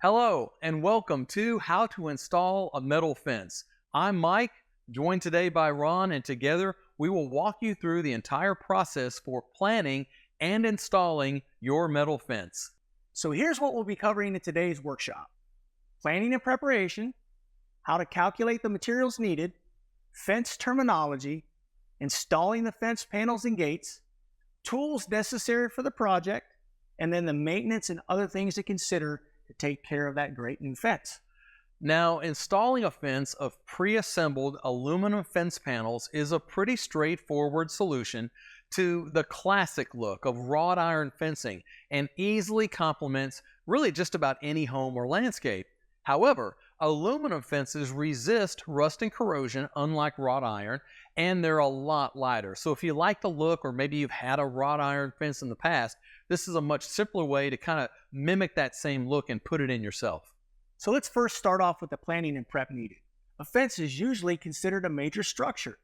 Hello and welcome to How to Install a Metal Fence. I'm Mike, joined today by Ron, and together we will walk you through the entire process for planning and installing your metal fence. So here's what we'll be covering in today's workshop. Planning and preparation, how to calculate the materials needed, fence terminology, installing the fence panels and gates, tools necessary for the project, and then the maintenance and other things to consider to take care of that great new fence. Now, installing a fence of pre-assembled aluminum fence panels is a pretty straightforward solution to the classic look of wrought iron fencing and easily complements really just about any home or landscape. However, aluminum fences resist rust and corrosion unlike wrought iron, and they're a lot lighter. So if you like the look, or maybe you've had a wrought iron fence in the past, this is a much simpler way to kind of mimic that same look and put it in yourself. So let's first start off with the planning and prep needed. A fence is usually considered a major structure.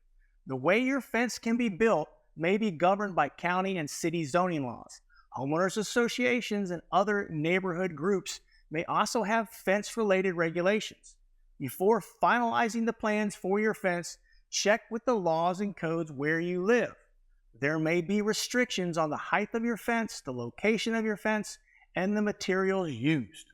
The way your fence can be built may be governed by county and city zoning laws. Homeowners associations and other neighborhood groups may also have fence-related regulations. Before finalizing the plans for your fence, check with the laws and codes where you live. There may be restrictions on the height of your fence, the location of your fence, and the materials used.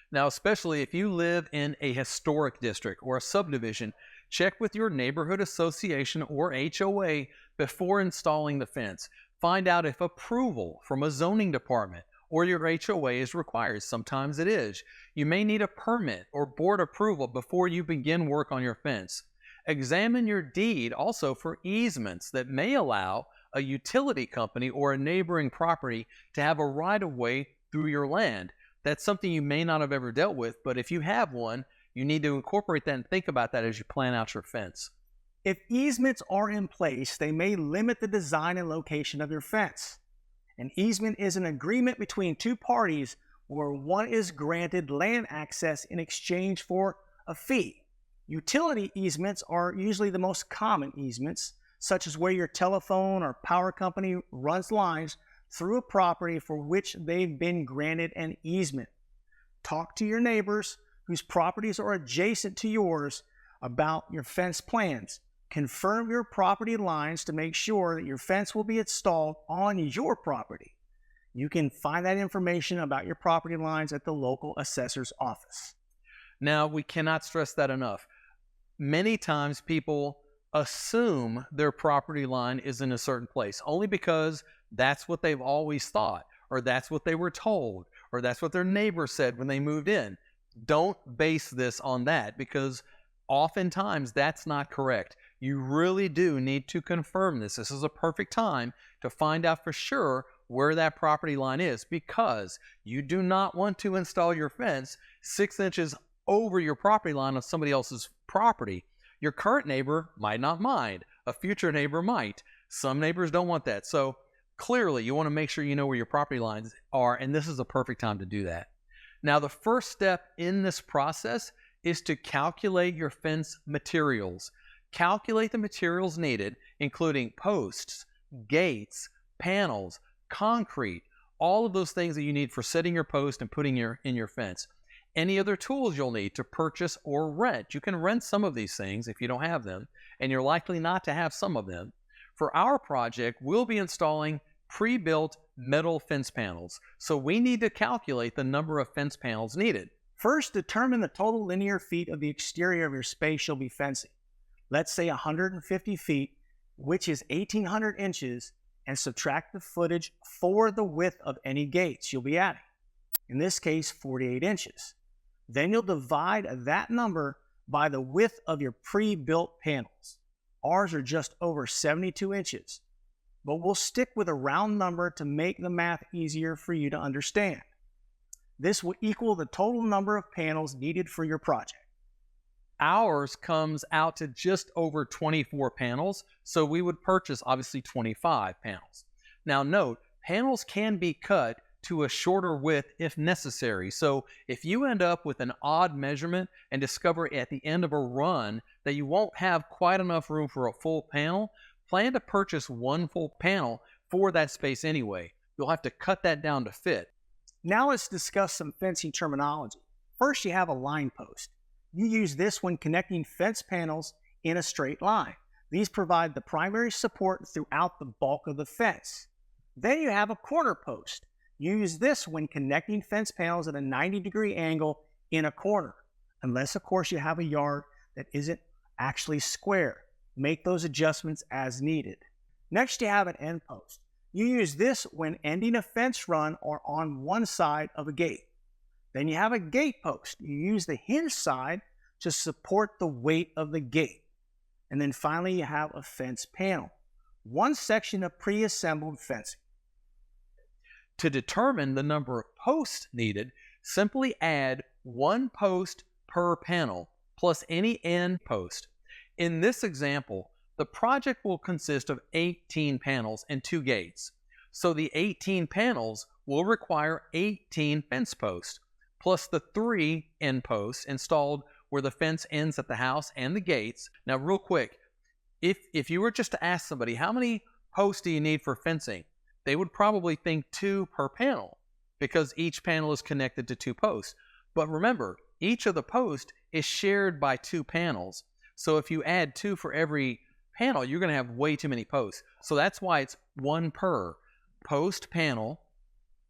Now, especially if you live in a historic district or a subdivision, check with your neighborhood association or HOA before installing the fence. Find out if approval from a zoning department or your HOA is required. Sometimes it is. You may need a permit or board approval before you begin work on your fence. Examine your deed also for easements that may allow a utility company or a neighboring property to have a right-of-way through your land. That's something you may not have ever dealt with, but if you have one, you need to incorporate that and think about that as you plan out your fence. If easements are in place, they may limit the design and location of your fence. An easement is an agreement between two parties where one is granted land access in exchange for a fee. Utility easements are usually the most common easements, such as where your telephone or power company runs lines through a property for which they've been granted an easement. Talk to your neighbors whose properties are adjacent to yours about your fence plans. Confirm your property lines to make sure that your fence will be installed on your property. You can find that information about your property lines at the local assessor's office. Now, we cannot stress that enough. Many times people assume their property line is in a certain place only because that's what they've always thought, or that's what they were told, or that's what their neighbor said when they moved in. Don't base this on that, because oftentimes that's not correct. You really do need to confirm this. This is a perfect time to find out for sure where that property line is, because you do not want to install your fence 6 inches over your property line on somebody else's property. Your current neighbor might not mind. A future neighbor might. Some neighbors don't want that. So clearly you want to make sure you know where your property lines are, and this is a perfect time to do that. Now, the first step in this process is to calculate your fence materials. Calculate the materials needed, including posts, gates, panels, concrete, all of those things that you need for setting your post and putting in your fence. Any other tools you'll need to purchase or rent. You can rent some of these things if you don't have them, and you're likely not to have some of them. For our project, we'll be installing pre-built metal fence panels, so we need to calculate the number of fence panels needed. First, determine the total linear feet of the exterior of your space you'll be fencing. Let's say 150 feet, which is 1,800 inches, and subtract the footage for the width of any gates you'll be adding. In this case, 48 inches. Then you'll divide that number by the width of your pre-built panels. Ours are just over 72 inches, but we'll stick with a round number to make the math easier for you to understand. This will equal the total number of panels needed for your project. Ours comes out to just over 24 panels, so we would purchase obviously 25 panels. Now note, panels can be cut to a shorter width if necessary. So if you end up with an odd measurement and discover at the end of a run that you won't have quite enough room for a full panel, plan to purchase one full panel for that space anyway. You'll have to cut that down to fit. Now let's discuss some fencing terminology. First, you have a line post. You use this when connecting fence panels in a straight line. These provide the primary support throughout the bulk of the fence. Then you have a corner post. You use this when connecting fence panels at a 90-degree angle in a corner, unless of course you have a yard that isn't actually square. Make those adjustments as needed. Next, you have an end post. You use this when ending a fence run or on one side of a gate. Then you have a gate post. You use the hinge side to support the weight of the gate. And then finally, you have a fence panel, one section of pre-assembled fencing. To determine the number of posts needed, simply add one post per panel plus any end post. In this example, the project will consist of 18 panels and 2 gates. So the 18 panels will require 18 fence posts, plus the 3 end posts installed where the fence ends at the house and the gates. Now, real quick, if you were just to ask somebody, how many posts do you need for fencing? They would probably think 2 per panel because each panel is connected to 2 posts. But remember, each of the posts is shared by 2 panels. So if you add 2 for every panel, you're going to have way too many posts. So that's why it's 1 per post panel,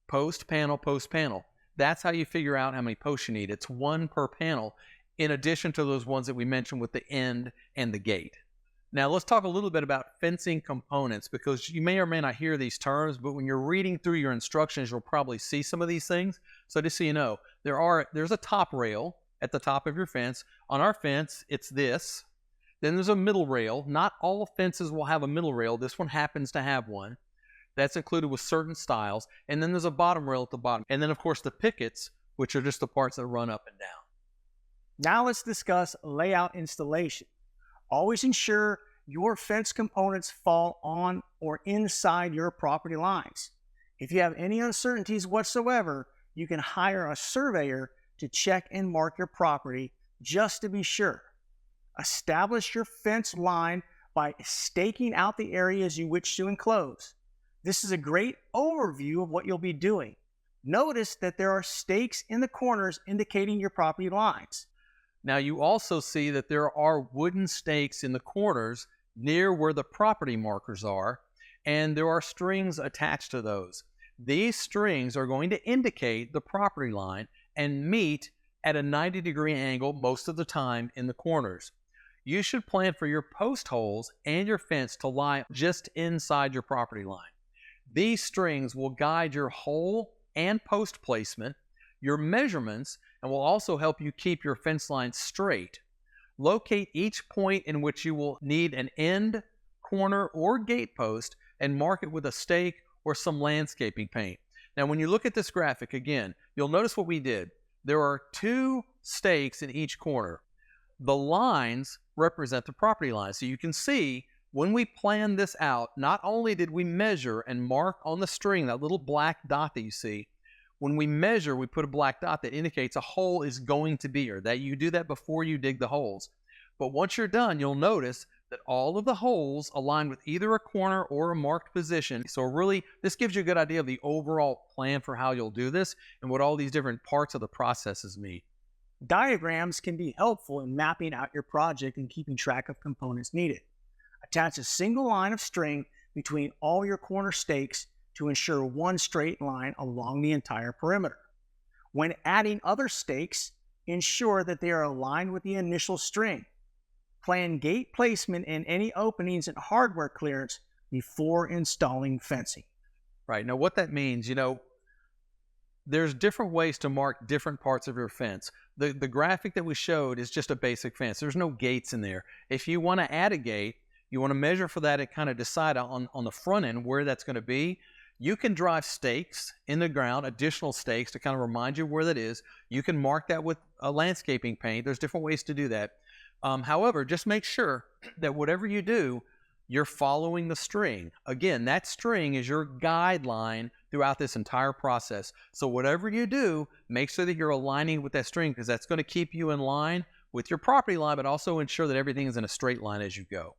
post panel, post panel. That's how you figure out how many posts you need. It's 1 per panel in addition to those ones that we mentioned with the end and the gate. Now let's talk a little bit about fencing components, because you may or may not hear these terms, but when you're reading through your instructions, you'll probably see some of these things. So just so you know, there's a top rail at the top of your fence. On our fence, it's this. Then there's a middle rail. Not all fences will have a middle rail. This one happens to have one. That's included with certain styles. And then there's a bottom rail at the bottom. And then, of course, the pickets, which are just the parts that run up and down. Now let's discuss layout installation. Always ensure your fence components fall on or inside your property lines. If you have any uncertainties whatsoever, you can hire a surveyor to check and mark your property just to be sure. Establish your fence line by staking out the areas you wish to enclose. This is a great overview of what you'll be doing. Notice that there are stakes in the corners indicating your property lines. Now you also see that there are wooden stakes in the corners near where the property markers are, and there are strings attached to those. These strings are going to indicate the property line and meet at a 90-degree angle most of the time in the corners. You should plan for your post holes and your fence to lie just inside your property line. These strings will guide your hole and post placement, your measurements, and will also help you keep your fence line straight. Locate each point in which you will need an end, corner, or gate post and mark it with a stake or some landscaping paint. Now, when you look at this graphic again, you'll notice what we did. There are 2 stakes in each corner. The lines represent the property line. So you can see when we planned this out, not only did we measure and mark on the string, that little black dot that you see, when we measure, we put a black dot that indicates a hole is going to be here. That you do that before you dig the holes. But once you're done, you'll notice that all of the holes align with either a corner or a marked position. So really, this gives you a good idea of the overall plan for how you'll do this and what all these different parts of the processes mean. Diagrams can be helpful in mapping out your project and keeping track of components needed. Attach a single line of string between all your corner stakes to ensure one straight line along the entire perimeter. When adding other stakes, ensure that they are aligned with the initial string. Plan gate placement and any openings and hardware clearance before installing fencing. Right, now what that means, there's different ways to mark different parts of your fence. The graphic that we showed is just a basic fence. There's no gates in there. If you want to add a gate, you want to measure for that and kind of decide on the front end where that's going to be. You can drive stakes in the ground, additional stakes to kind of remind you where that is. You can mark that with a landscaping paint. There's different ways to do that. However, just make sure that whatever you do, you're following the string. Again, that string is your guideline throughout this entire process. So whatever you do, make sure that you're aligning with that string, because that's going to keep you in line with your property line, but also ensure that everything is in a straight line as you go.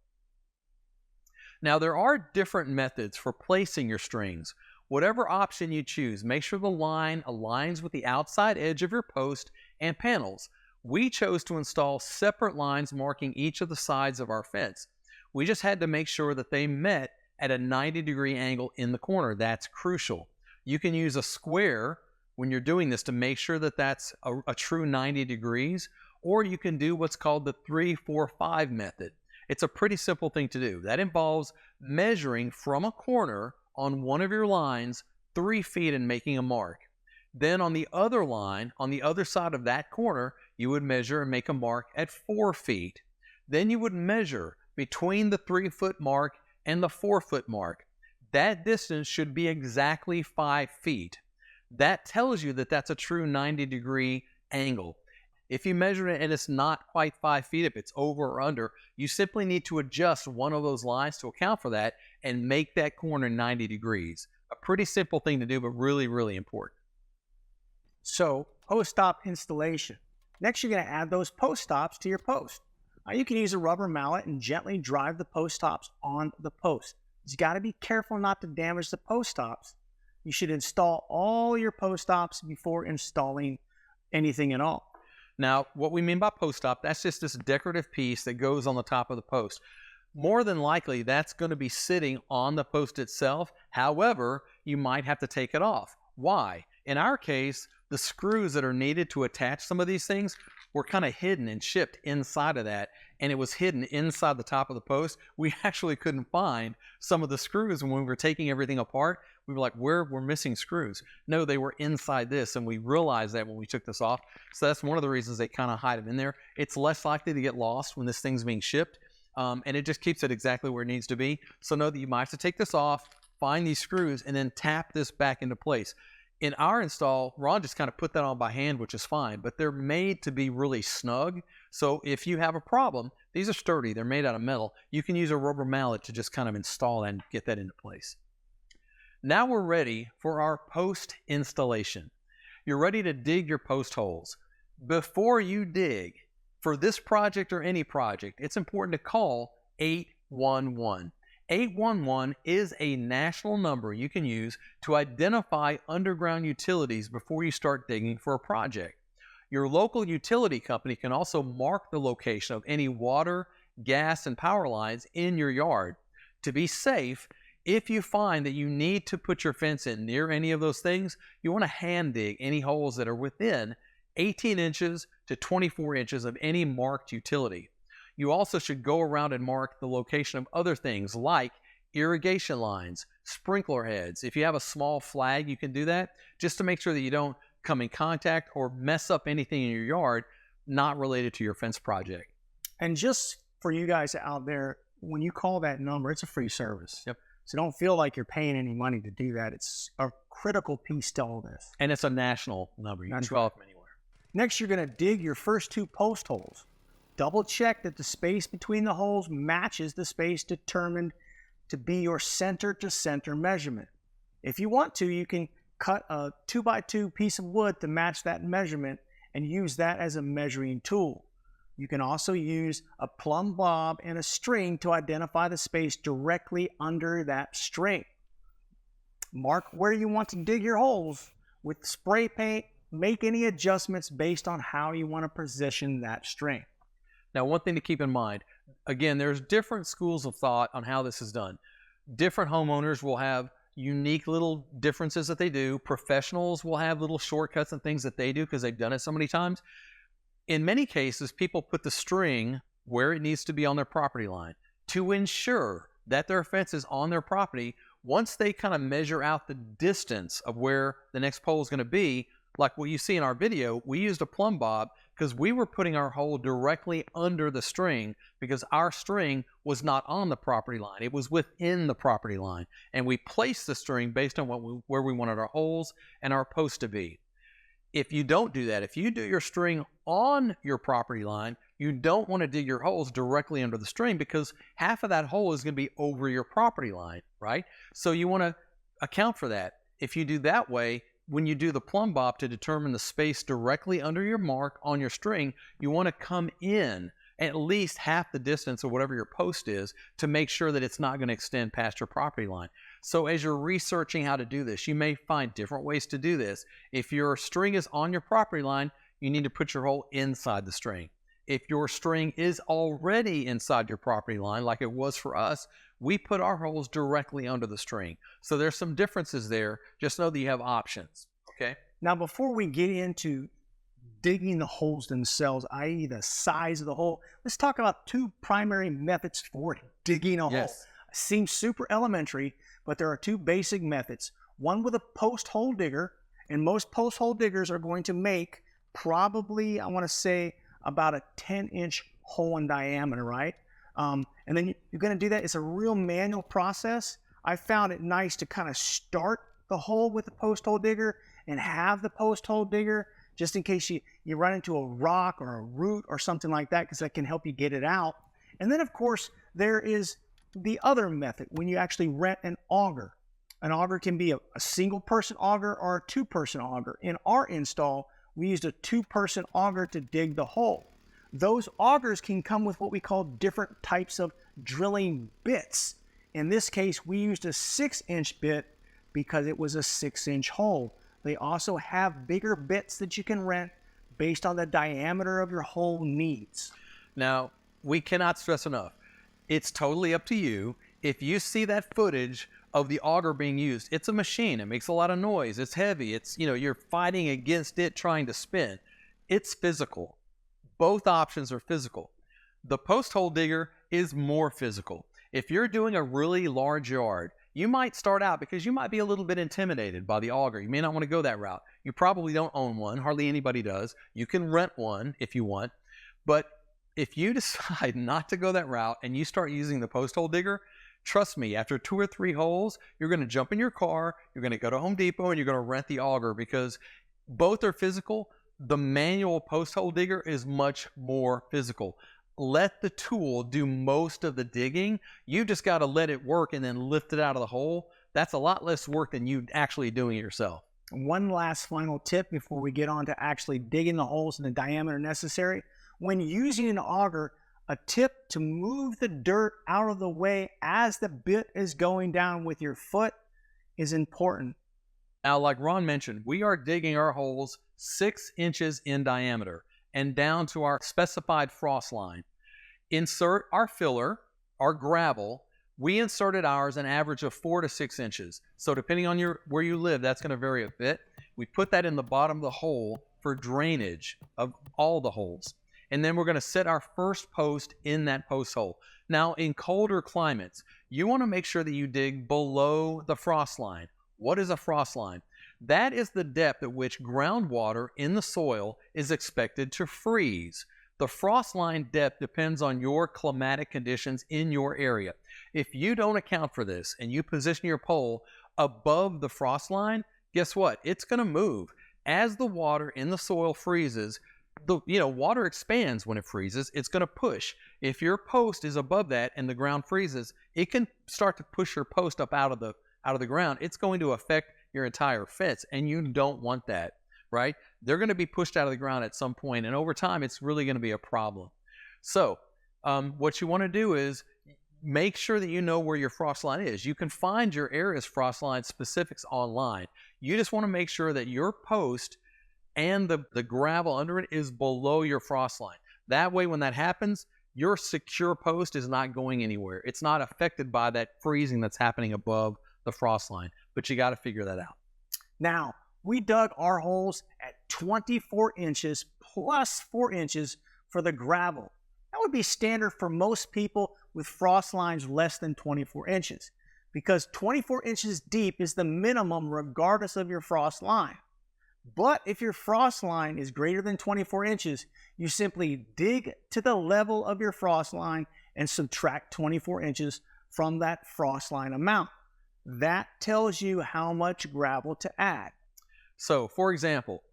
Now, there are different methods for placing your strings. Whatever option you choose, make sure the line aligns with the outside edge of your post and panels. We chose to install separate lines marking each of the sides of our fence. We just had to make sure that they met at a 90-degree angle in the corner. That's crucial. You can use a square when you're doing this to make sure that that's a true 90 degrees, or you can do what's called the 3, 4, 5 method. It's a pretty simple thing to do. That involves measuring from a corner on one of your lines 3 feet and making a mark. Then on the other line, on the other side of that corner, you would measure and make a mark at 4 feet. Then you would measure between the 3-foot mark and the 4-foot mark. That distance should be exactly 5 feet. That tells you that that's a true 90-degree angle. If you measure it and it's not quite 5 feet, if it's over or under, you simply need to adjust one of those lines to account for that and make that corner 90 degrees. A pretty simple thing to do, but really, really important. So, post-op installation. Next, you're going to add those post stops to your post. Now, you can use a rubber mallet and gently drive the post stops on the post. You got to be careful not to damage the post stops. You should install all your post stops before installing anything at all. Now, what we mean by post stop, that's just this decorative piece that goes on the top of the post. More than likely, that's going to be sitting on the post itself. However, you might have to take it off. Why? In our case, the screws that are needed to attach some of these things were kind of hidden and shipped inside of that, and it was hidden inside the top of the post. We actually couldn't find some of the screws when we were taking everything apart. We were like, we're missing screws. No, they were inside this, and we realized that when we took this off. So that's one of the reasons they kind of hide them in there. It's less likely to get lost when this thing's being shipped, and it just keeps it exactly where it needs to be. So know that you might have to take this off, find these screws, and then tap this back into place. In our install, Ron just kind of put that on by hand, which is fine, but they're made to be really snug. So if you have a problem, these are sturdy, they're made out of metal. You can use a rubber mallet to just kind of install and get that into place. Now we're ready for our post installation. You're ready to dig your post holes. Before you dig, for this project or any project, it's important to call 811. 811 is a national number you can use to identify underground utilities before you start digging for a project. Your local utility company can also mark the location of any water, gas, and power lines in your yard. To be safe, if you find that you need to put your fence in near any of those things, you want to hand dig any holes that are within 18 inches to 24 inches of any marked utility. You also should go around and mark the location of other things like irrigation lines, sprinkler heads. If you have a small flag, you can do that just to make sure that you don't come in contact or mess up anything in your yard not related to your fence project. And just for you guys out there, when you call that number, it's a free service. Yep. So don't feel like you're paying any money to do that. It's a critical piece to all this. And it's a national number. You can call it from anywhere. Next, you're going to dig your first 2 post holes. Double check that the space between the holes matches the space determined to be your center to center measurement. If you want to, you can cut a 2x2 piece of wood to match that measurement and use that as a measuring tool. You can also use a plumb bob and a string to identify the space directly under that string. Mark where you want to dig your holes with spray paint. Make any adjustments based on how you want to position that string. Now, one thing to keep in mind, again, there's different schools of thought on how this is done. Different homeowners will have unique little differences that they do. Professionals will have little shortcuts and things that they do because they've done it so many times. In many cases, people put the string where it needs to be on their property line to ensure that their fence is on their property. Once they kind of measure out the distance of where the next pole is going to be, like what you see in our video, we used a plumb bob because we were putting our hole directly under the string because our string was not on the property line. It was within the property line. And we placed the string based on where we wanted our holes and our post to be. If you don't do that, if you do your string on your property line, you don't want to dig your holes directly under the string because half of that hole is going to be over your property line, right? So you want to account for that. If you do that way, when you do the plumb bob to determine the space directly under your mark on your string, you want to come in at least half the distance of whatever your post is to make sure that it's not going to extend past your property line. So as you're researching how to do this, you may find different ways to do this. If your string is on your property line, you need to put your hole inside the string. If your string is already inside your property line, like it was for us, we put our holes directly under the string. So there's some differences there. Just know that you have options, okay? Now, before we get into digging the holes themselves, i.e. the size of the hole, let's talk about two primary methods for digging a hole. Yes. Seems super elementary, but there are two basic methods. One with a post hole digger, and most post hole diggers are going to make probably, I want to say, about a 10-inch hole in diameter, right? And then you're going to do that. It's a real manual process. I found it nice to kind of start the hole with the post hole digger and have the post hole digger just in case you run into a rock or a root or something like that, because that can help you get it out. And then, of course, there is the other method when you actually rent an auger. An auger can be a single-person auger or a two-person auger. In our install, we used a two-person auger to dig the hole. Those augers can come with what we call different types of drilling bits. In this case, we used a 6-inch bit because it was a 6-inch hole. They also have bigger bits that you can rent based on the diameter of your hole needs. Now, we cannot stress enough. It's totally up to you. If you see that footage of the auger being used, it's a machine. It makes a lot of noise. It's heavy. It's, you're fighting against it trying to spin. It's physical. Both options are physical. The post hole digger is more physical. If you're doing a really large yard, you might start out because you might be a little bit intimidated by the auger. You may not want to go that route. You probably don't own one. Hardly anybody does. You can rent one if you want. But if you decide not to go that route and you start using the post hole digger, trust me, after 2 or 3 holes, you're going to jump in your car, you're going to go to Home Depot, and you're going to rent the auger, because both are physical. The manual post hole digger is much more physical. Let the tool do most of the digging. You just got to let it work and then lift it out of the hole. That's a lot less work than you actually doing it yourself. One last final tip before we get on to actually digging the holes in the diameter necessary. When using an auger, a tip to move the dirt out of the way as the bit is going down with your foot is important. Now, like Ron mentioned, we are digging our holes 6 inches in diameter and down to our specified frost line. Insert our filler, our gravel. We inserted ours an average of 4 to 6 inches. So depending on where you live, that's going to vary a bit. We put that in the bottom of the hole for drainage of all the holes. And then we're going to set our first post in that post hole. Now, in colder climates, you want to make sure that you dig below the frost line. What is a frost line? That is the depth at which groundwater in the soil is expected to freeze. The frost line depth depends on your climatic conditions in your area. If you don't account for this and you position your pole above the frost line, guess what? It's going to move. As the water in the soil freezes, water expands when it freezes. It's going to push. If your post is above that and the ground freezes, it can start to push your post up out of the ground. It's going to affect your entire fence, and you don't want that, right? They're going to be pushed out of the ground at some point, and over time, it's really going to be a problem. So what you want to do is make sure that you know where your frost line is. You can find your area's frost line specifics online. You just want to make sure that your post and the gravel under it is below your frost line. That way, when that happens, your secure post is not going anywhere. It's not affected by that freezing that's happening above the frost line, but you got to figure that out. Now, we dug our holes at 24 inches plus 4 inches for the gravel. That would be standard for most people with frost lines less than 24 inches, because 24 inches deep is the minimum regardless of your frost line. But if your frost line is greater than 24 inches, you simply dig to the level of your frost line and subtract 24 inches from that frost line amount. That tells you how much gravel to add. So, for example,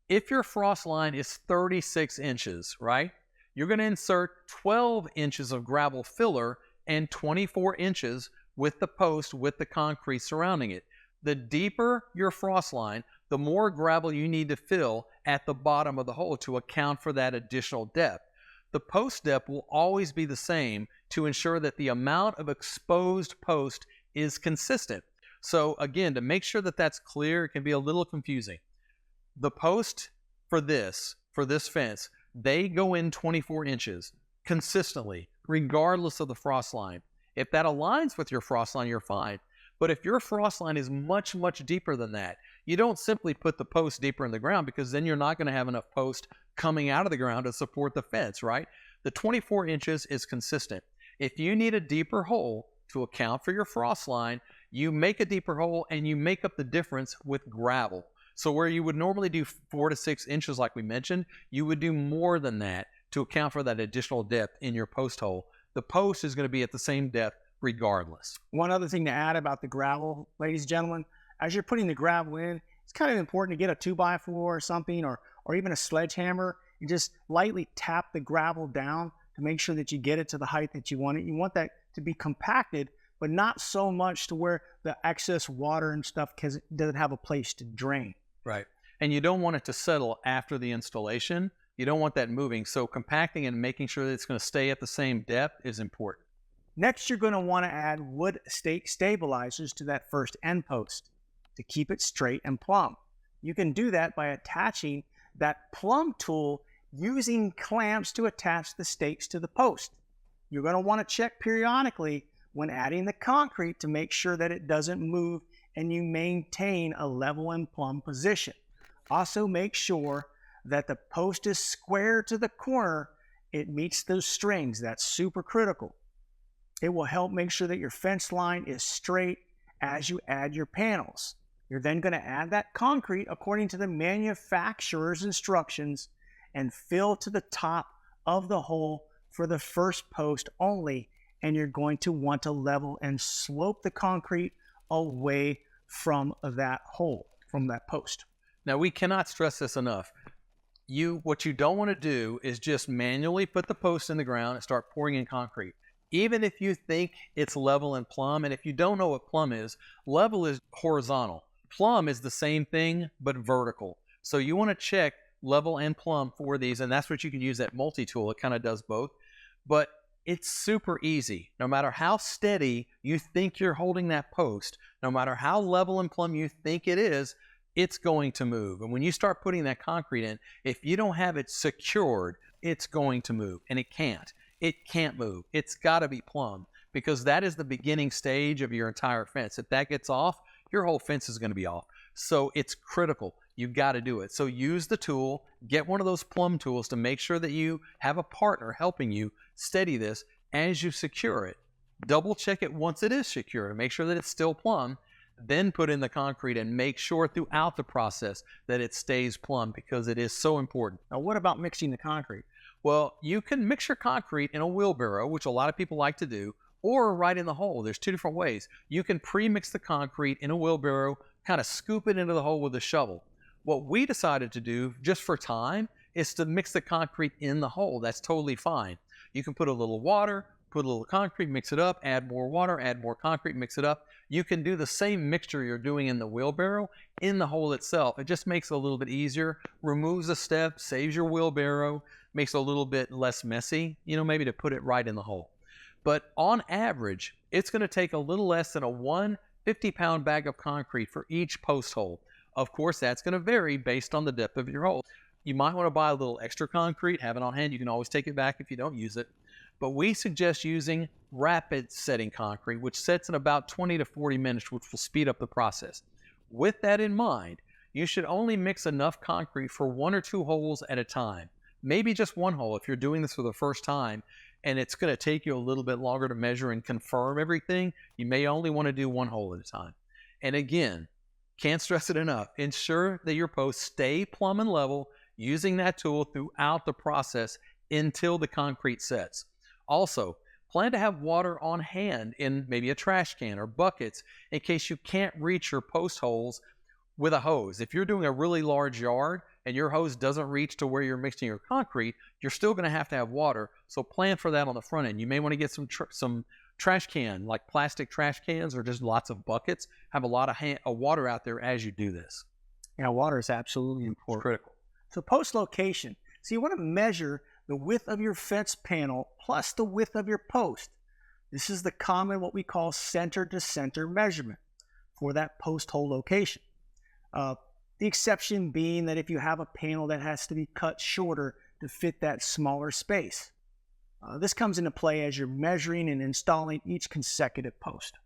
if your frost line is 36 inches, right, you're going to insert 12 inches of gravel filler and 24 inches with the post with the concrete surrounding it. The deeper your frost line, the more gravel you need to fill at the bottom of the hole to account for that additional depth. The post depth will always be the same to ensure that the amount of exposed post is consistent. So again, to make sure that that's clear, it can be a little confusing. The post for this fence, they go in 24 inches consistently, regardless of the frost line. If that aligns with your frost line, you're fine. But if your frost line is much, much deeper than that, you don't simply put the post deeper in the ground, because then you're not going to have enough post coming out of the ground to support the fence, right? The 24 inches is consistent. If you need a deeper hole to account for your frost line, you make a deeper hole and you make up the difference with gravel. So where you would normally do 4 to 6 inches like we mentioned, you would do more than that to account for that additional depth in your post hole. The post is going to be at the same depth regardless. One other thing to add about the gravel, ladies and gentlemen, as you're putting the gravel in, it's kind of important to get a 2x4 or something, or even a sledgehammer, and just lightly tap the gravel down to make sure that you get it to the height that you want it. You want that to be compacted, but not so much to where the excess water and stuff doesn't have a place to drain. Right. And you don't want it to settle after the installation. You don't want that moving. So compacting and making sure that it's going to stay at the same depth is important. Next, you're going to want to add wood stake stabilizers to that first end post to keep it straight and plumb. You can do that by attaching that plumb tool using clamps to attach the stakes to the post. You're going to want to check periodically when adding the concrete to make sure that it doesn't move and you maintain a level and plumb position. Also, make sure that the post is square to the corner. It meets those strings. That's super critical. It will help make sure that your fence line is straight as you add your panels. You're then going to add that concrete according to the manufacturer's instructions and fill to the top of the hole for the first post only. And you're going to want to level and slope the concrete away from that hole, from that post. Now, we cannot stress this enough. What you don't want to do is just manually put the post in the ground and start pouring in concrete. Even if you think it's level and plumb, and if you don't know what plumb is, level is horizontal. Plumb is the same thing, but vertical. So you want to check level and plumb for these, and that's what you can use that multi-tool. It kind of does both. But it's super easy. No matter how steady you think you're holding that post, no matter how level and plumb you think it is, it's going to move. And when you start putting that concrete in, if you don't have it secured, it's going to move, and it can't. It can't move. It's got to be plumb, because that is the beginning stage of your entire fence. If that gets off, your whole fence is going to be off. So it's critical. You've got to do it. So use the tool, get one of those plumb tools to make sure that you have a partner helping you steady this as you secure it. Double check it once it is secure and make sure that it's still plumb. Then put in the concrete and make sure throughout the process that it stays plumb, because it is so important. Now, what about mixing the concrete? Well, you can mix your concrete in a wheelbarrow, which a lot of people like to do, or right in the hole. There's two different ways. You can pre-mix the concrete in a wheelbarrow, kind of scoop it into the hole with a shovel. What we decided to do, just for time, is to mix the concrete in the hole. That's totally fine. You can put a little water, put a little concrete, mix it up, add more water, add more concrete, mix it up. You can do the same mixture you're doing in the wheelbarrow in the hole itself. It just makes it a little bit easier, removes a step, saves your wheelbarrow, makes it a little bit less messy, maybe to put it right in the hole. But on average, it's going to take a little less than a 150-pound bag of concrete for each post hole. Of course, that's going to vary based on the depth of your hole. You might want to buy a little extra concrete, have it on hand. You can always take it back if you don't use it. But we suggest using rapid setting concrete, which sets in about 20 to 40 minutes, which will speed up the process. With that in mind, you should only mix enough concrete for 1 or 2 holes at a time. Maybe just 1 hole if you're doing this for the first time and it's going to take you a little bit longer to measure and confirm everything. You may only want to do 1 hole at a time. And again, can't stress it enough, ensure that your posts stay plumb and level using that tool throughout the process until the concrete sets. Also, plan to have water on hand in maybe a trash can or buckets in case you can't reach your post holes with a hose. If you're doing a really large yard and your hose doesn't reach to where you're mixing your concrete, you're still going to have water. So plan for that on the front end. You may want to get some trash can, like plastic trash cans, or just lots of buckets. Have a lot of water out there as you do this. Yeah, water is absolutely important. It's critical. So post location. So you want to measure the width of your fence panel plus the width of your post. This is the common, what we call center to center measurement for that post hole location. The exception being that if you have a panel that has to be cut shorter to fit that smaller space. This comes into play as you're measuring and installing each consecutive post.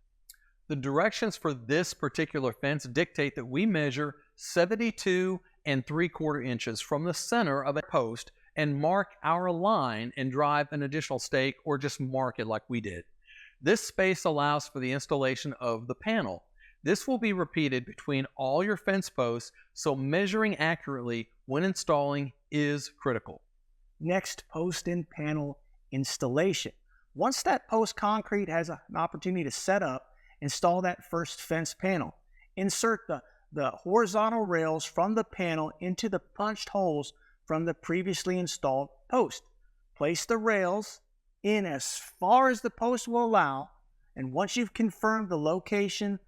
The directions for this particular fence dictate that we measure 72 3/4 inches from the center of a post and mark our line and drive an additional stake or just mark it like we did. This space allows for the installation of the panel. This will be repeated between all your fence posts, so measuring accurately when installing is critical. Next, post and panel installation. Once that post concrete has an opportunity to set up, install that first fence panel. Insert the horizontal rails from the panel into the punched holes from the previously installed post. Place the rails in as far as the post will allow, and once you've confirmed the location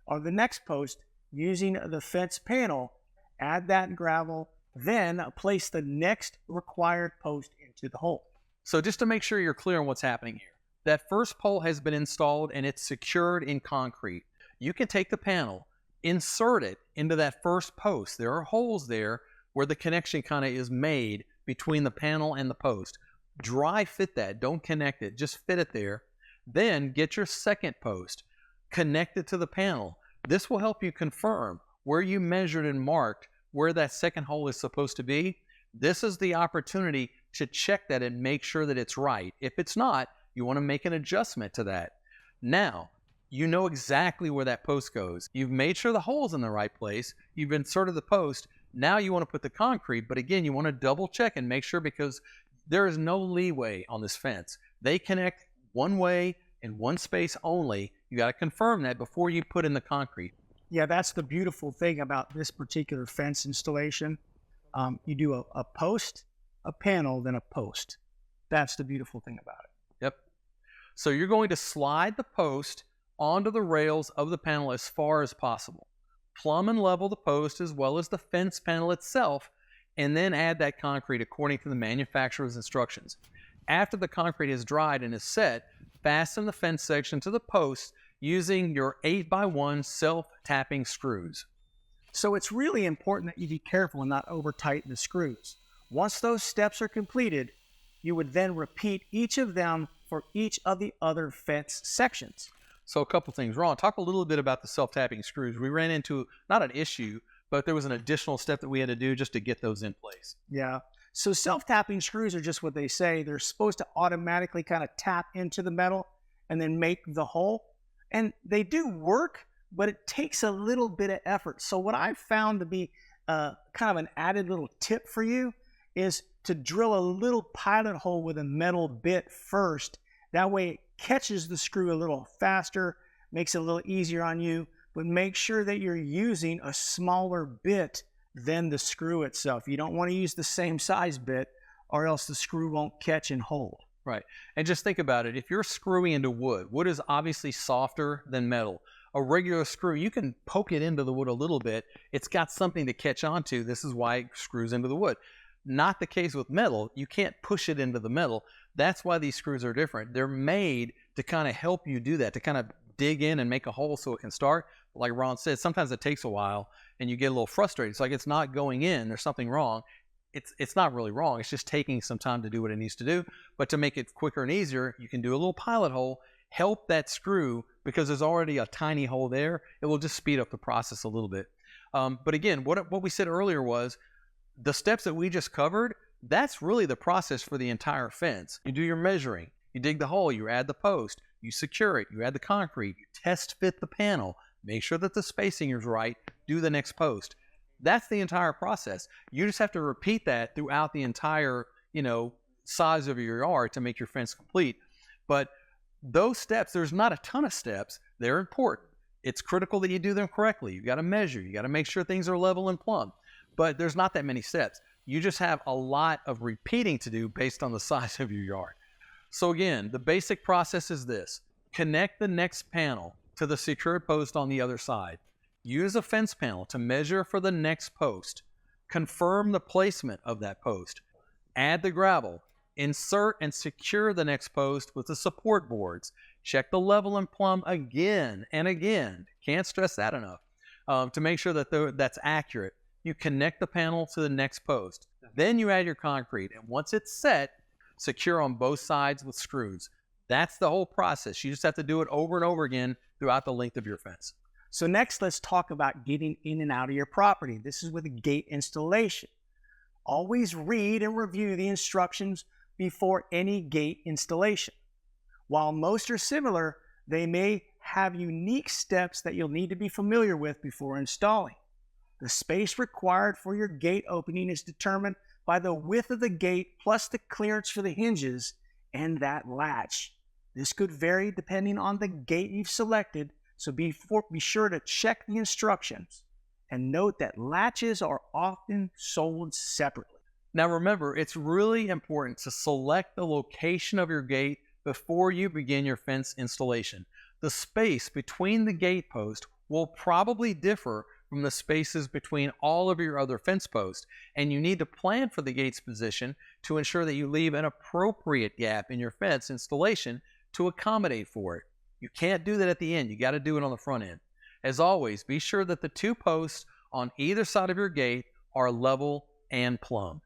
of the next post using the fence panel, add that gravel, then place the next required post into the hole. So just to make sure you're clear on what's happening here, that first pole has been installed and it's secured in concrete. You can take the panel, insert it into that first post. There are holes there where the connection kind of is made between the panel and the post. Dry fit that, don't connect it, just fit it there. Then get your second post, connect it to the panel. This will help you confirm where you measured and marked where that second hole is supposed to be. This is the opportunity to check that and make sure that it's right. If it's not, you want to make an adjustment to that. Now, you know exactly where that post goes. You've made sure the hole's in the right place. You've inserted the post. Now you want to put the concrete, but again, you want to double check and make sure because there is no leeway on this fence. They connect one way in one space only. You got to confirm that before you put in the concrete. Yeah, that's the beautiful thing about this particular fence installation. You do a post, a panel, then a post. That's the beautiful thing about it. Yep. So you're going to slide the post onto the rails of the panel as far as possible. Plumb and level the post as well as the fence panel itself, and then add that concrete according to the manufacturer's instructions. After the concrete is dried and is set, fasten the fence section to the post using your 8x1 self-tapping screws. So it's really important that you be careful and not over tighten the screws. Once those steps are completed, you would then repeat each of them for each of the other fence sections. So a couple things. Ron, talk a little bit about the self-tapping screws. We ran into not an issue, but there was an additional step that we had to do just to get those in place. Yeah. So self-tapping screws are just what they say. They're supposed to automatically kind of tap into the metal and then make the hole. And they do work, but it takes a little bit of effort. So what I've found to be kind of an added little tip for you is to drill a little pilot hole with a metal bit first. That way it catches the screw a little faster, makes it a little easier on you, but make sure that you're using a smaller bit than the screw itself. You don't want to use the same size bit or else the screw won't catch and hold. Right. And just think about it. If you're screwing into wood, wood is obviously softer than metal. A regular screw, you can poke it into the wood a little bit. It's got something to catch onto. This is why it screws into the wood. Not the case with metal. You can't push it into the metal. That's why these screws are different. They're made to kind of help you do that, to kind of dig in and make a hole so it can start. Like Ron said, sometimes it takes a while and you get a little frustrated. It's like it's not going in. There's something wrong. It's not really wrong. It's just taking some time to do what it needs to do. But to make it quicker and easier, you can do a little pilot hole, help that screw because there's already a tiny hole there. It will just speed up the process a little bit. But again, what we said earlier was the steps that we just covered, that's really the process for the entire fence. You do your measuring, you dig the hole, you add the post, you secure it, you add the concrete, you test fit the panel, make sure that the spacing is right, do the next post. That's the entire process. You just have to repeat that throughout the entire, size of your yard to make your fence complete. But those steps, there's not a ton of steps. They're important. It's critical that you do them correctly. You got to measure. You got to make sure things are level and plumb. But there's not that many steps. You just have a lot of repeating to do based on the size of your yard. So again, the basic process is this. Connect the next panel to the secured post on the other side. Use a fence panel to measure for the next post. Confirm the placement of that post. Add the gravel. Insert and secure the next post with the support boards. Check the level and plumb again and again. Can't stress that enough to make sure that that's accurate. you connect the panel to the next post. Then you add your concrete, and once it's set, secure on both sides with screws. That's the whole process. You just have to do it over and over again throughout the length of your fence. So next, let's talk about getting in and out of your property. This is with gate installation. Always read and review the instructions before any gate installation. While most are similar, they may have unique steps that you'll need to be familiar with before installing. The space required for your gate opening is determined by the width of the gate plus the clearance for the hinges and that latch. This could vary depending on the gate you've selected, so be sure to check the instructions and note that latches are often sold separately. Now remember, it's really important to select the location of your gate before you begin your fence installation. The space between the gate post will probably differ from the spaces between all of your other fence posts, and you need to plan for the gate's position to ensure that you leave an appropriate gap in your fence installation to accommodate for it. You can't do that at the end. You got to do it on the front end. As always, be sure that the two posts on either side of your gate are level and plumb.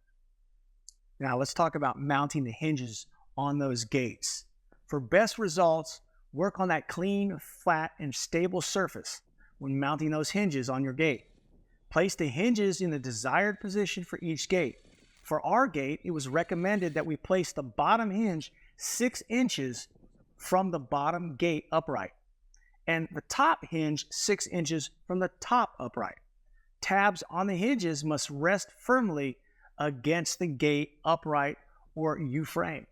Now let's talk about mounting the hinges on those gates. For best results, work on that clean, flat, and stable surface when mounting those hinges on your gate. Place the hinges in the desired position for each gate. For our gate, it was recommended that we place the bottom hinge 6 inches from the bottom gate upright, and the top hinge 6 inches from the top upright. Tabs on the hinges must rest firmly against the gate upright or U-frame.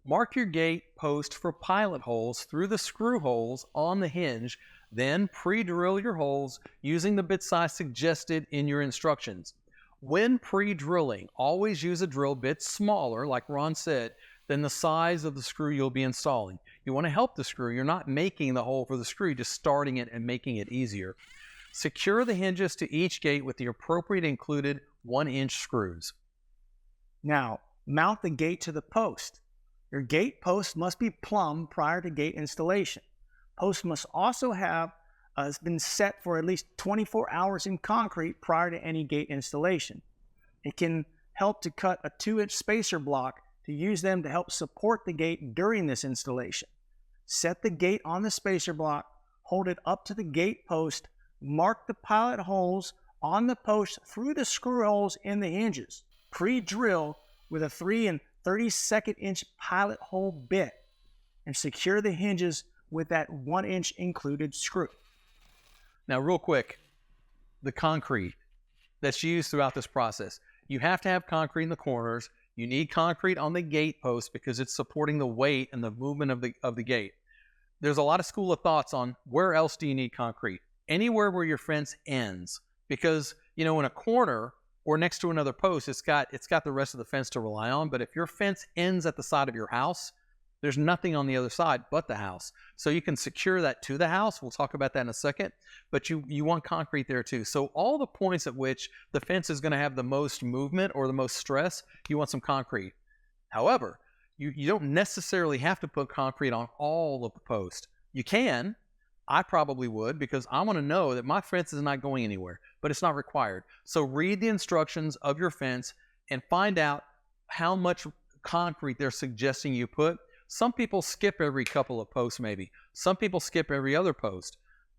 Mark your gate post for pilot holes through the screw holes on the hinge, then pre-drill your holes using the bit size suggested in your instructions. When pre-drilling, always use a drill bit smaller, like Ron said, than the size of the screw you'll be installing. You want to help the screw. You're not making the hole for the screw, just starting it and making it easier. Secure the hinges to each gate with the appropriate included 1-inch screws. Now, mount the gate to the post. Your gate post must be plumb prior to gate installation. Post must also have been set for at least 24 hours in concrete prior to any gate installation. It can help to cut a 2-inch spacer block to use them to help support the gate during this installation. Set the gate on the spacer block, hold it up to the gate post, mark the pilot holes on the post through the screw holes in the hinges. Pre-drill with a 3 32 inch pilot hole bit and secure the hinges with that 1-inch included screw. Now, real quick, the concrete that's used throughout this process. You have to have concrete in the corners. You need concrete on the gate post because it's supporting the weight and the movement of the gate. There's a lot of school of thoughts on where else do you need concrete. Anywhere where your fence ends, because in a corner or next to another post, it's got the rest of the fence to rely on. But if your fence ends at the side of your house, there's nothing on the other side but the house. So you can secure that to the house. We'll talk about that in a second. But you want concrete there too. So all the points at which the fence is going to have the most movement or the most stress, you want some concrete. However, you don't necessarily have to put concrete on all of the posts. You can. I probably would, because I want to know that my fence is not going anywhere, but it's not required. So read the instructions of your fence and find out how much concrete they're suggesting you put. Some people skip every couple of posts maybe. Some people skip every other post.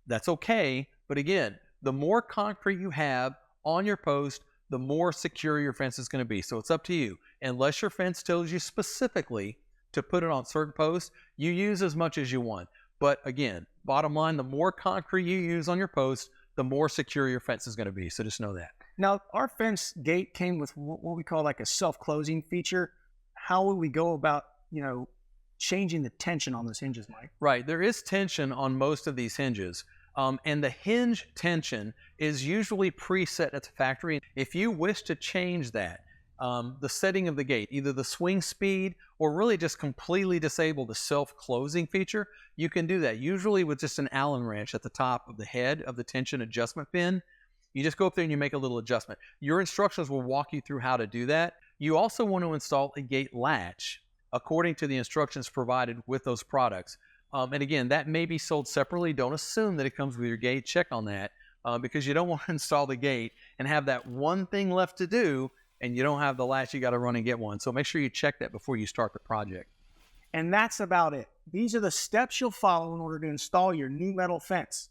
That's okay, but again, the more concrete you have on your post, the more secure your fence is going to be. So it's up to you. Unless your fence tells you specifically to put it on certain posts, you use as much as you want. But again, bottom line, the more concrete you use on your post, the more secure your fence is going to be. So just know that. Now, our fence gate came with what we call like a self-closing feature. How would we go about, changing the tension on those hinges, Mike? Right. There is tension on most of these hinges. And the hinge tension is usually preset at the factory. If you wish to change that, the setting of the gate, either the swing speed or really just completely disable the self-closing feature, you can do that. Usually with just an Allen wrench at the top of the head of the tension adjustment pin. You just go up there and you make a little adjustment. Your instructions will walk you through how to do that. You also want to install a gate latch according to the instructions provided with those products. And again, that may be sold separately. Don't assume that it comes with your gate. Check on that. because you don't want to install the gate and have that one thing left to do and you don't have the latch, you got to run and get one. So make sure you check that before you start the project. And that's about it. These are the steps you'll follow in order to install your new metal fence.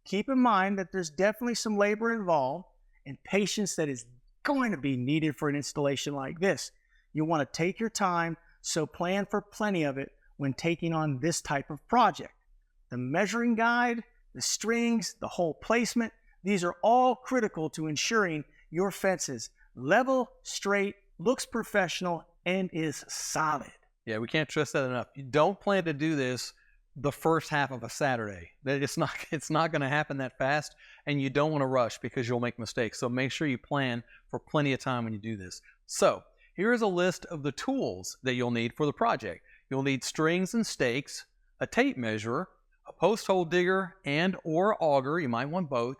Keep in mind that there's definitely some labor involved and patience that is going to be needed for an installation like this. You want to take your time, so plan for plenty of it when taking on this type of project. The measuring guide, the strings, the hole placement, these are all critical to ensuring your fence is level, straight, looks professional, and is solid. Yeah, we can't stress that enough. You don't plan to do this the first half of a Saturday. It's not going to happen that fast, and you don't want to rush because you'll make mistakes. So make sure you plan for plenty of time when you do this. So here's a list of the tools that you'll need for the project. You'll need strings and stakes, a tape measure, a post hole digger and or auger, you might want both,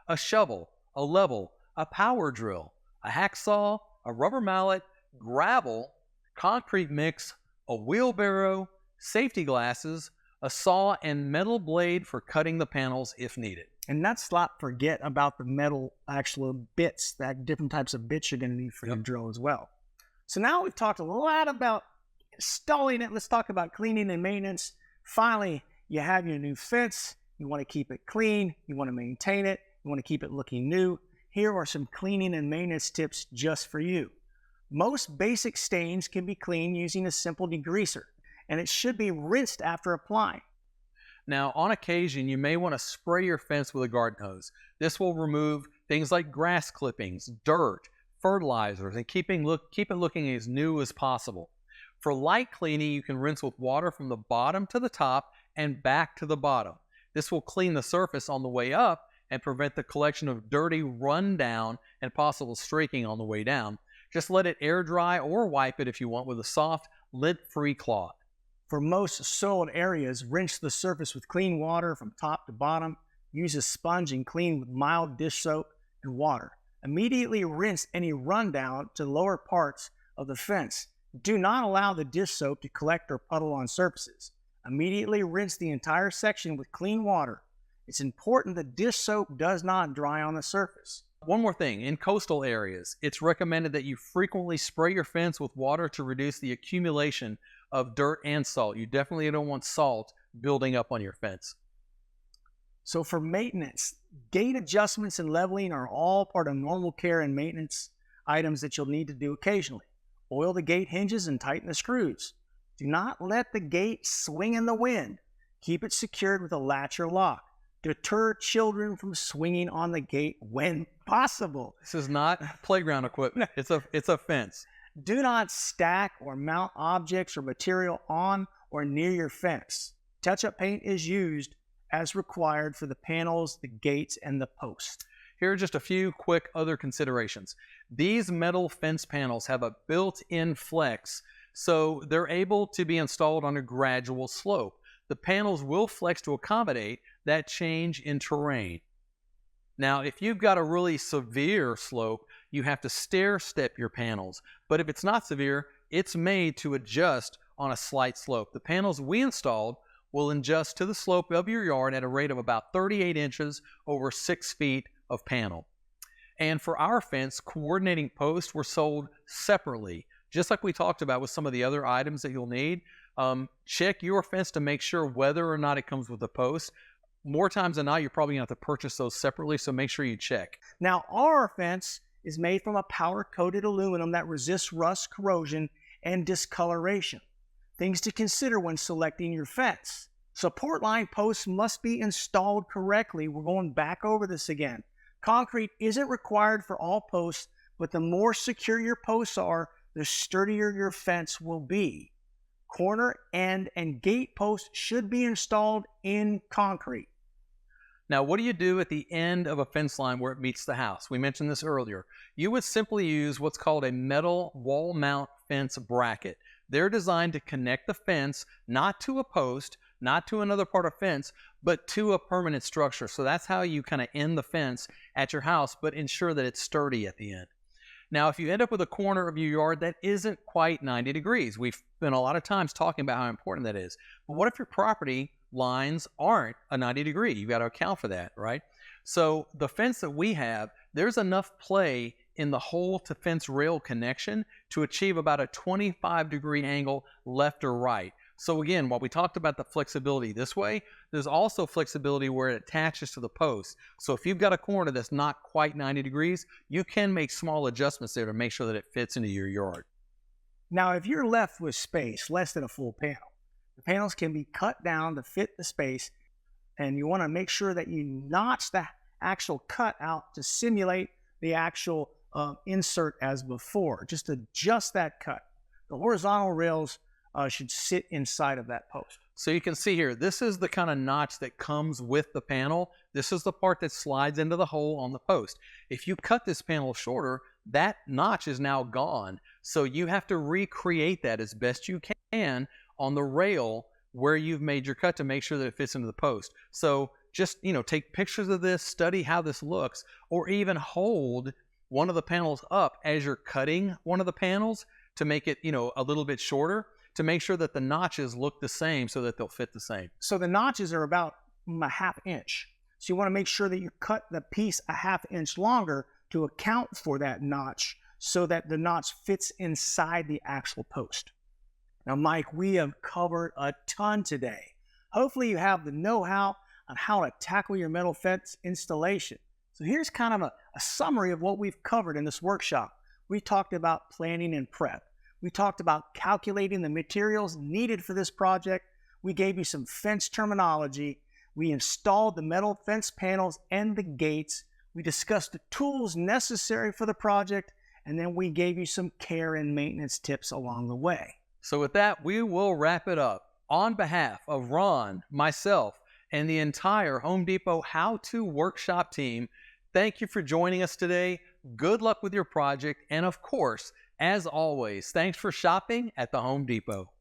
a shovel, a level, a power drill, a hacksaw, a rubber mallet, gravel, concrete mix, a wheelbarrow, safety glasses, a saw and metal blade for cutting the panels if needed. And let's not forget about the metal actual bits, that different types of bits you're going to need for your drill as well. So now we've talked a lot about installing it. Let's talk about cleaning and maintenance. Finally, you have your new fence. You want to keep it clean. You want to maintain it. You want to keep it looking new. Here are some cleaning and maintenance tips just for you. Most basic stains can be cleaned using a simple degreaser, and it should be rinsed after applying. Now, on occasion, you may want to spray your fence with a garden hose. This will remove things like grass clippings, dirt, fertilizers, and keep it looking as new as possible. For light cleaning, you can rinse with water from the bottom to the top and back to the bottom. This will clean the surface on the way up and prevent the collection of dirty rundown and possible streaking on the way down. Just let it air dry or wipe it if you want with a soft, lint-free cloth. For most soiled areas, rinse the surface with clean water from top to bottom. Use a sponge and clean with mild dish soap and water. Immediately rinse any rundown to the lower parts of the fence. Do not allow the dish soap to collect or puddle on surfaces. Immediately rinse the entire section with clean water. It's important that dish soap does not dry on the surface. One more thing, in coastal areas, it's recommended that you frequently spray your fence with water to reduce the accumulation of dirt and salt. You definitely don't want salt building up on your fence. So for maintenance, gate adjustments and leveling are all part of normal care and maintenance items that you'll need to do occasionally. Oil the gate hinges and tighten the screws. Do not let the gate swing in the wind. Keep it secured with a latch or lock. Deter children from swinging on the gate when possible. This is not playground equipment. It's a fence. Do not stack or mount objects or material on or near your fence. Touch-up paint is used as required for the panels, the gates, and the posts. Here are just a few quick other considerations. These metal fence panels have a built-in flex, so they're able to be installed on a gradual slope. The panels will flex to accommodate that change in terrain. Now, if you've got a really severe slope, you have to stair-step your panels. But if it's not severe, it's made to adjust on a slight slope. The panels we installed will adjust to the slope of your yard at a rate of about 38 inches over 6 feet of panel. And for our fence, coordinating posts were sold separately. Just like we talked about with some of the other items that you'll need, check your fence to make sure whether or not it comes with a post. More times than not, you're probably going to have to purchase those separately, so make sure you check. Now, our fence is made from a powder-coated aluminum that resists rust, corrosion, and discoloration. Things to consider when selecting your fence. Support line posts must be installed correctly. We're going back over this again. Concrete isn't required for all posts, but the more secure your posts are, the sturdier your fence will be. Corner, end, and gate posts should be installed in concrete. Now, what do you do at the end of a fence line where it meets the house? We mentioned this earlier. You would simply use what's called a metal wall mount fence bracket. They're designed to connect the fence not to a post, not to another part of fence, but to a permanent structure. So that's how you kind of end the fence at your house, but ensure that it's sturdy at the end. Now, if you end up with a corner of your yard that isn't quite 90 degrees, we've spent a lot of times talking about how important that is. But what if your property lines aren't a 90 degree? You've got to account for that, right? So the fence that we have, there's enough play in the hole to fence rail connection to achieve about a 25-degree angle left or right. So again, while we talked about the flexibility this way, there's also flexibility where it attaches to the post. So if you've got a corner that's not quite 90 degrees, you can make small adjustments there to make sure that it fits into your yard. Now, if you're left with space less than a full panel, the panels can be cut down to fit the space, and you want to make sure that you notch the actual cut out to simulate the actual insert as before. Just adjust that cut. The horizontal rails should sit inside of that post. So you can see here, this is the kind of notch that comes with the panel. This is the part that slides into the hole on the post. If you cut this panel shorter, that notch is now gone. So you have to recreate that as best you can on the rail where you've made your cut to make sure that it fits into the post. So just, take pictures of this, study how this looks, or even hold one of the panels up as you're cutting one of the panels to make it, a little bit shorter, to make sure that the notches look the same so that they'll fit the same. So the notches are about a ½ inch. So you want to make sure that you cut the piece a ½ inch longer to account for that notch so that the notch fits inside the actual post. Now, Mike, we have covered a ton today. Hopefully you have the know-how on how to tackle your metal fence installation. So here's kind of a summary of what we've covered in this workshop. We talked about planning and prep. We talked about calculating the materials needed for this project. We gave you some fence terminology. We installed the metal fence panels and the gates. We discussed the tools necessary for the project, and then we gave you some care and maintenance tips along the way. So with that, we will wrap it up. On behalf of Ron, myself, and the entire Home Depot How-To Workshop team, thank you for joining us today. Good luck with your project, and of course, as always, thanks for shopping at the Home Depot.